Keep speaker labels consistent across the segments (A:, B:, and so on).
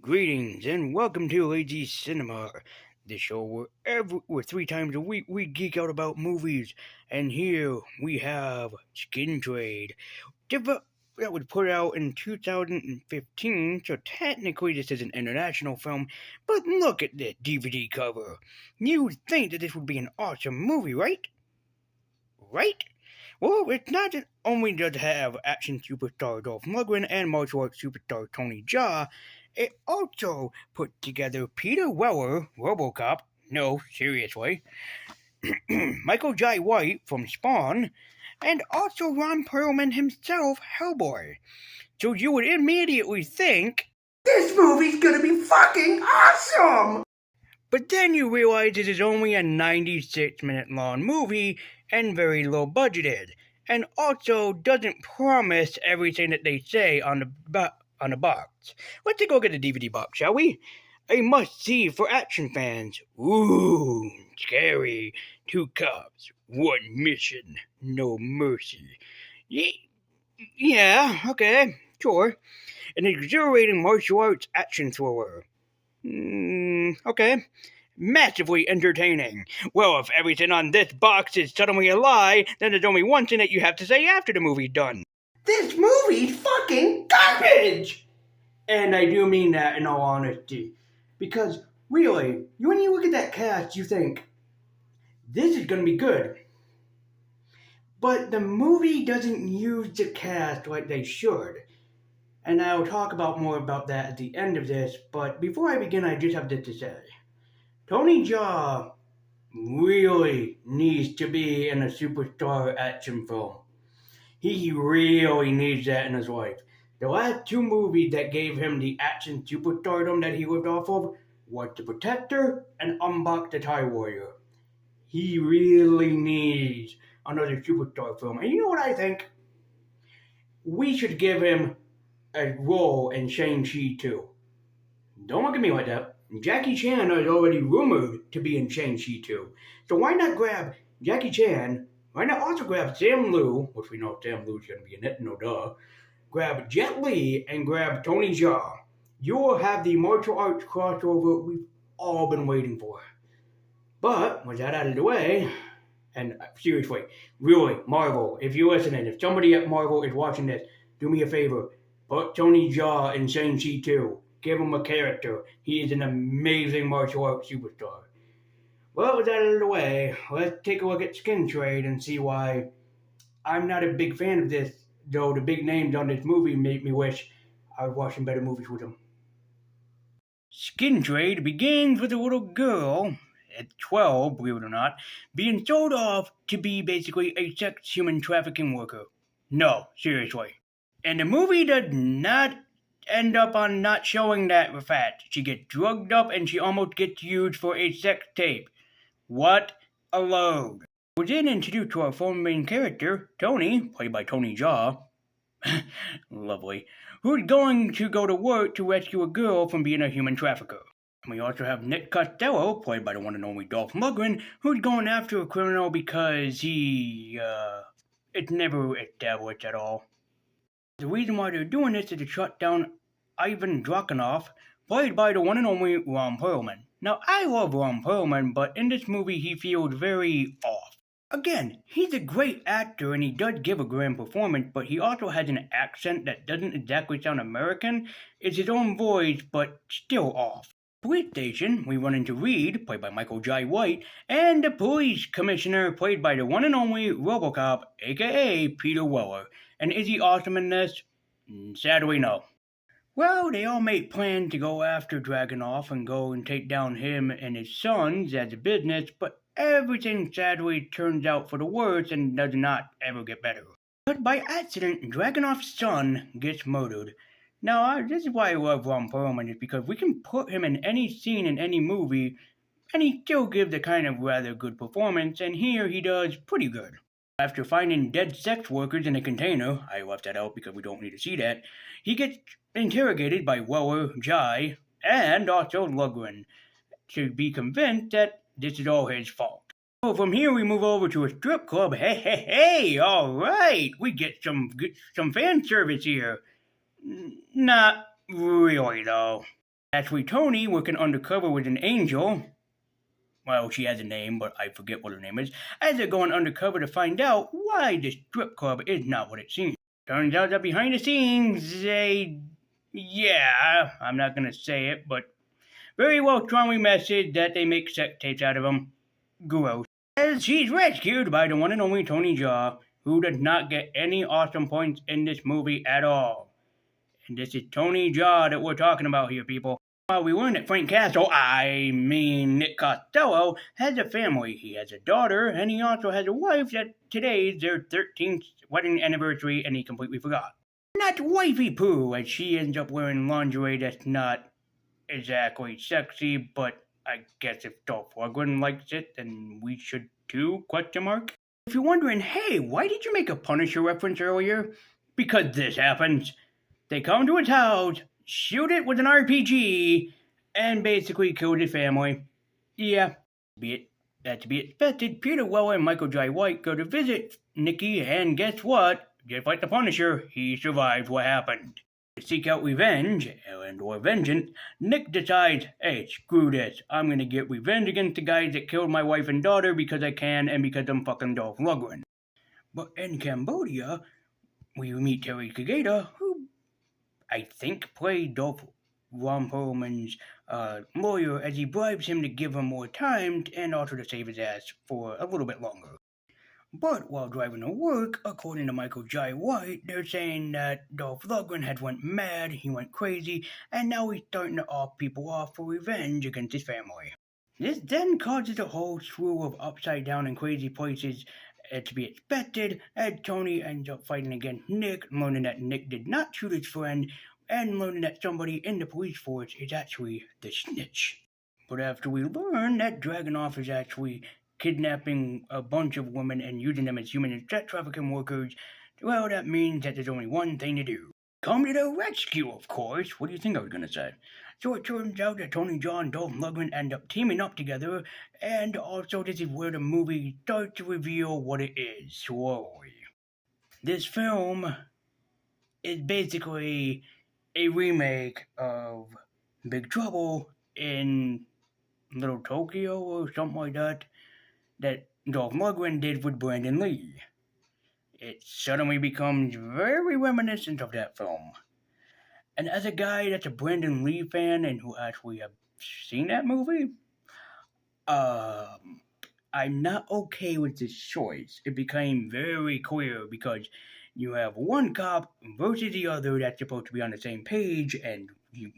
A: Greetings and welcome to Lazy Cinema, the show where 3 times a week we geek out about movies. And here we have Skin Trade, that was put out in 2015. So technically this is an international film, but look at the DVD cover. You'd think that this would be an awesome movie, right? Right? Well, it's not that only does it have action superstar Dolph Lundgren and martial arts superstar Tony Jaa, it also put together Peter Weller, RoboCop, no, seriously, Michael Jai White from Spawn, and also Ron Perlman himself, Hellboy. So you would immediately think,
B: this movie's gonna be fucking awesome!
A: But then you realize this is only a 96-minute long movie and very low budgeted, and also doesn't promise everything that they say on the box. Let's take a look at the DVD box, shall we? A must-see for action fans. Ooh, scary. 2 cops, 1 mission, no mercy. Yeah, okay, sure. An exhilarating martial arts action thriller. Okay. Massively entertaining. Well, if everything on this box is suddenly a lie, then there's only one thing that you have to say after the movie's done.
B: This movie's fucking garbage!
A: And I do mean that in all honesty. Because, really, when you look at that cast, you think, this is gonna be good. But the movie doesn't use the cast like they should. And I'll talk about more about that at the end of this, but before I begin, I just have this to say. Tony Jaa really needs to be in a superstar action film. He really needs that in his life. The last 2 movies that gave him the action superstardom that he lived off of was The Protector and Unbox the TIE Warrior. He really needs another superstar film. And you know what I think? We should give him a role in Shang-Chi 2. Don't look at me like that. Jackie Chan is already rumored to be in Shang-Chi 2. So why not grab Jackie Chan? Why not also grab Sam Liu, which we know Sam Liu's going to be in it, no duh. Grab Jet Li and grab Tony Jaa. You will have the martial arts crossover we've all been waiting for. But, with that out of the way, and seriously, really, Marvel, if you're listening, if somebody at Marvel is watching this, do me a favor. Put Tony Jaa in Shang-Chi 2. Give him a character. He is an amazing martial arts superstar. Well, with that out of the way, let's take a look at Skin Trade and see why I'm not a big fan of this, though the big names on this movie make me wish I was watching better movies with them. Skin Trade begins with a little girl, at 12, believe it or not, being sold off to be basically a sex human trafficking worker. No, seriously. And the movie does not end up on not showing that fact. She gets drugged up and she almost gets used for a sex tape. What a load. We're then introduced to our former main character, Tony, played by Tony Jaa. Lovely. Who's going to go to work to rescue a girl from being a human trafficker. And we also have Nick Costello, played by the one and only Dolph Lundgren, who's going after a criminal because it's never established at all. The reason why they're doing this is to shut down Ivan Dragunov, played by the one and only Ron Perlman. Now, I love Ron Perlman, but in this movie he feels very off. Again, he's a great actor and he does give a grand performance, but he also has an accent that doesn't exactly sound American. It's his own voice, but still off. Police station, we run into Reed, played by Michael Jai White, and the police commissioner, played by the one and only RoboCop, aka Peter Weller. And is he awesome in this? Sadly, no. Well, they all make plans to go after Dragunov and go and take down him and his sons as a business, but everything sadly turns out for the worse and does not ever get better. But by accident, Dragunov's son gets murdered. Now, this is why I love Ron Perlman, is because we can put him in any scene in any movie, and he still gives a kind of rather good performance, and here he does pretty good. After finding dead sex workers in a container, I left that out because we don't need to see that, he gets interrogated by Weller, Jai, and also Lundgren, to be convinced that this is all his fault. So from here we move over to a strip club. Hey, alright, we get some fan service here. Not really, though. Actually, Tony working undercover with an angel. Well, she has a name, but I forget what her name is. As they're going undercover to find out why this strip club is not what it seems. Turns out that behind the scenes, yeah, I'm not gonna say it, but very well strongly message that they make sex tapes out of them. Gross. As she's rescued by the one and only Tony Jaa, who does not get any awesome points in this movie at all. And this is Tony Jaa that we're talking about here, people. We learn that Frank Castle, Nick Costello, has a family. He has a daughter, and he also has a wife that today is their 13th wedding anniversary, and he completely forgot. Not wifey poo, as she ends up wearing lingerie that's not exactly sexy, but I guess if Dolph Lundgren likes it, then we should too, ? If you're wondering, hey, why did you make a Punisher reference earlier? Because this happens. They come to his house, shoot it with an RPG, and basically kill his family. Yeah, that's to be expected. Peter Weller and Michael Jai White go to visit Nikki, and guess what? Just like the Punisher, he survived what happened. To seek out revenge, or vengeance, Nick decides, hey, screw this. I'm gonna get revenge against the guys that killed my wife and daughter because I can and because I'm fucking Dolph Lundgren. But in Cambodia, we meet Terry Kageda, who I think played Dolph Ron Perlman's lawyer, as he bribes him to give him more time and also to save his ass for a little bit longer. But while driving to work, according to Michael Jai White, they're saying that Dolph Lundgren had went mad, he went crazy, and now he's starting to off people off for revenge against his family. This then causes a whole slew of upside down and crazy places to be expected, as Tony ends up fighting against Nick, learning that Nick did not shoot his friend, and learning that somebody in the police force is actually the snitch. But after we learn that Dragunov is actually kidnapping a bunch of women and using them as human and sex trafficking workers, well, that means that there's only one thing to do. Come to the rescue, of course. What do you think I was gonna say? So it turns out that Tony Jaa and Dolph Lundgren end up teaming up together, and also this is where the movie starts to reveal what it is slowly. This film is basically a remake of Big Trouble in Little Tokyo or something like that Dolph Lundgren did with Brandon Lee. It suddenly becomes very reminiscent of that film. And as a guy that's a Brandon Lee fan and who actually have seen that movie, I'm not okay with this choice. It became very clear because you have one cop versus the other that's supposed to be on the same page, and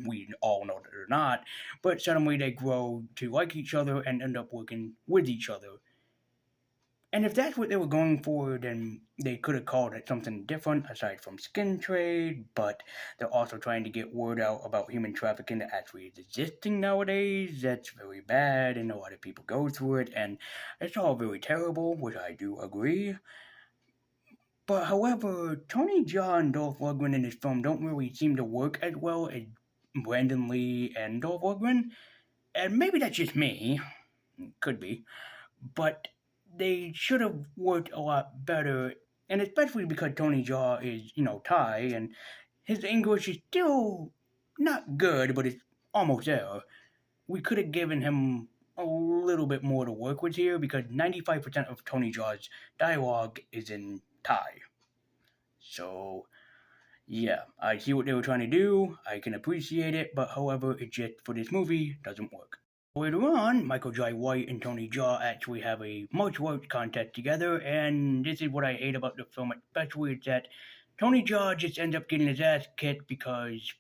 A: we all know that they're not, but suddenly they grow to like each other and end up working with each other. And if that's what they were going for, then they could have called it something different aside from skin trade, but they're also trying to get word out about human trafficking that actually is existing nowadays. That's very bad, and a lot of people go through it, and it's all very terrible, which I do agree. But however, Tony Jaa and Dolph Lundgren in this film don't really seem to work as well as Brandon Lee and Dolph Lundgren. And maybe that's just me. Could be. But they should have worked a lot better, and especially because Tony Jaa is, Thai, and his English is still not good, but it's almost there. We could have given him a little bit more to work with here, because 95% of Tony Jaa's dialogue is in Thai. So, yeah, I see what they were trying to do, I can appreciate it, but however, it just, for this movie, doesn't work. Later on, Michael Jai White and Tony Jaa actually have a martial arts contest together, and this is what I hate about the film especially, is that Tony Jaa just ends up getting his ass kicked because,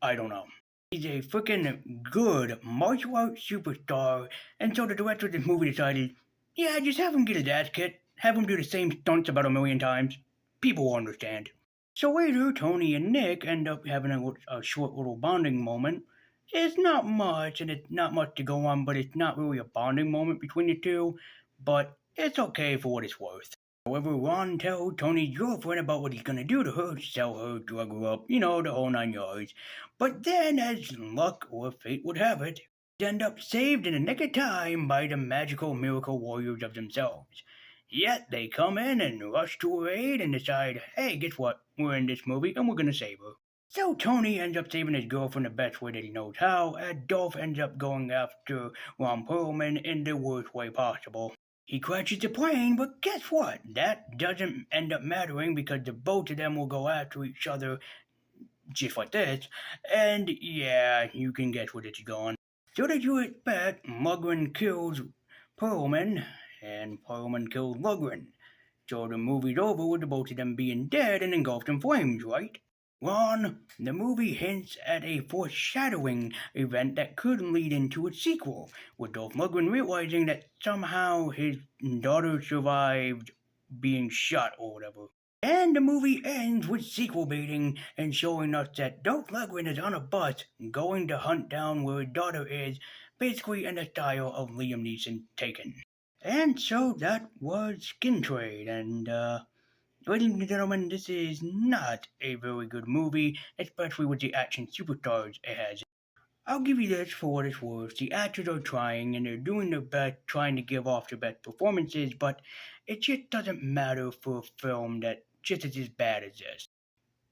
A: I don't know. He's a freaking good martial arts superstar, and so the director of this movie decided, yeah, just have him get his ass kicked, have him do the same stunts about 1,000,000 times. People will understand. So later, Tony and Nick end up having a short little bonding moment. It's not much, and it's not much to go on, but it's not really a bonding moment between the two, but it's okay for what it's worth. However, Ron tells Tony's girlfriend about what he's gonna do to her, sell her, drug her up, the whole 9 yards. But then, as luck or fate would have it, they end up saved in the nick of time by the magical miracle warriors of themselves. Yet they come in and rush to her aid and decide, hey, guess what? We're in this movie and we're gonna save her. So Tony ends up saving his girlfriend the best way that he knows how, and Dolph ends up going after Ron Perlman in the worst way possible. He crashes the plane, but guess what? That doesn't end up mattering because the both of them will go after each other just like this, and yeah, you can guess what it's going. So that you expect, Lundgren kills Perlman, and Perlman kills Lundgren. So the movie's over with the both of them being dead and engulfed in flames, right? Ron, the movie hints at a foreshadowing event that could lead into a sequel, with Dolph Lundgren realizing that somehow his daughter survived being shot or whatever. And the movie ends with sequel baiting and showing us that Dolph Lundgren is on a bus going to hunt down where his daughter is, basically in the style of Liam Neeson Taken. And so that was Skin Trade, and ladies and gentlemen, this is not a very good movie, especially with the action superstars it has. I'll give you this for what it's worth. The actors are trying and they're doing their best, trying to give off their best performances, but it just doesn't matter for a film that just is as bad as this.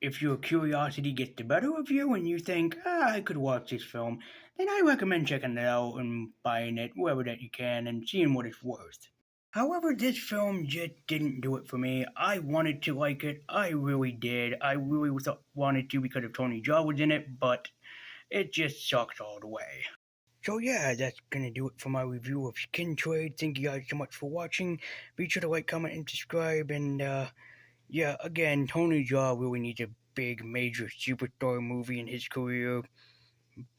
A: If your curiosity gets the better of you and you think, I could watch this film, then I recommend checking it out and buying it wherever that you can and seeing what it's worth. However, this film just didn't do it for me. I wanted to like it. I really did. I really wanted to because of Tony Jaa was in it, but it just sucks all the way. So yeah, that's gonna do it for my review of Skin Trade. Thank you guys so much for watching. Be sure to like, comment, and subscribe. And yeah, again, Tony Jaa really needs a big, major superstar movie in his career.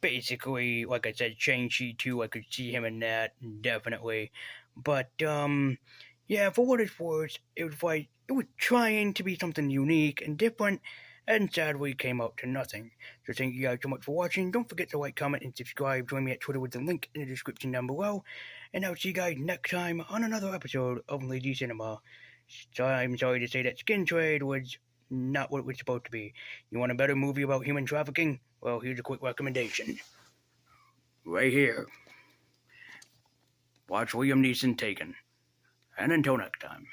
A: Basically, like I said, Shang-Chi 2, I could see him in that, definitely. But, yeah, for what it's worth, it was trying to be something unique and different, and sadly came out to nothing. So thank you guys so much for watching. Don't forget to like, comment, and subscribe. Join me at Twitter with the link in the description down below. And I'll see you guys next time on another episode of Lazy Cinema. So I'm sorry to say that Skin Trade was not what it was supposed to be. You want a better movie about human trafficking? Well, here's a quick recommendation. Right here. Watch Liam Neeson Taken. And until next time.